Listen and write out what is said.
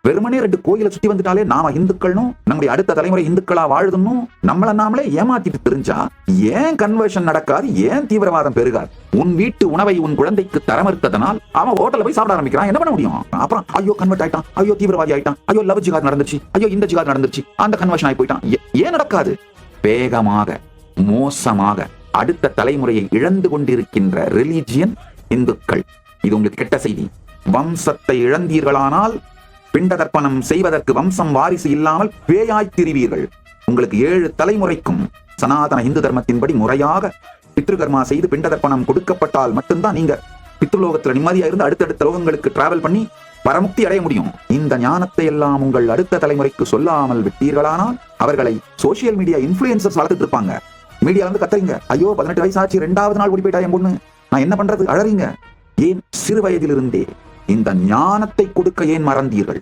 வெறுமனே 2 கோயிலை சுத்தி வந்துட்டாலே நாம இந்துக்கள்னும் நம்முடைய அடுத்த தலைமுறை இந்துக்களா வாழுதுன்னும் நம்மள நாமளே ஏமாத்திட்டு தெரிஞ்சா ஏன் கன்வர்ஷன் நடக்காது, ஏன் தீவிரவாதம் பெருகாது? உன் வீட்டு உணவை உன் குழந்தைக்கு தர மறுத்ததனால் அவன் ஹோட்டல்ல போய் சாப்பிட ஆரம்பிக்கிறான். என்ன பண்ண முடியும்? அப்புறம் ஐயோ கன்வெர்ட் ஆயிட்டான், ஐயோ தீவிரவாதி ஆயிட்டான், ஐயோ லவ் ஜிகாத் நடந்துச்சு, ஐயோ இந்த ஜிகாத் நடந்துச்சு, அந்த கன்வர்ஷன் ஆகி போயிட்டான். ஏன் நடக்காது? வேகமாக மோசமாக அடுத்த தலைமுறையை இழந்து கொண்டிருக்கின்ற ரிலிஜியன் இந்துக்கள். இது உங்களுக்கு கெட்ட செய்தி. வம்சத்தை இழந்தீர்களானால் பிண்ட தர்ப்பணம் செய்வதற்கு வம்சம் வாரிசு இல்லாமல் பேயாய் திரிவீர்கள். உங்களுக்கு 7 தலைமுறைக்கும் சனாதன இந்து தர்மத்தின்படி முறையாக பித்ருகர்மா செய்து பிண்ட தர்ப்பணம் கொடுக்கப்பட்டால் மட்டும்தான் நீங்க பித்ருலோகத்துல நிம்மதியா இருந்து அடுத்தடுத்த லோகங்களுக்கு டிராவல் பண்ணி பரமுக்தி அடைய முடியும். இந்த ஞானத்தை எல்லாம் உங்கள் அடுத்த தலைமுறைக்கு சொல்லாமல் விட்டீர்களானால் அவர்களை சோசியல் மீடியா இன்ஃபுளுசர்ஸ் வளர்த்துட்டு இருப்பாங்க. மீடியா வந்து கத்துறீங்க, ஐயோ 18 வயசு ஆச்சு, 2வது நாள் ஓடி போயிட்டா என் பொண்ணு, நான் என்ன பண்றது, அழறீங்க. ஏன் சிறு வயதிலிருந்தே இந்த ஞானத்தை கொடுக்க ஏன் மறந்தீர்கள்?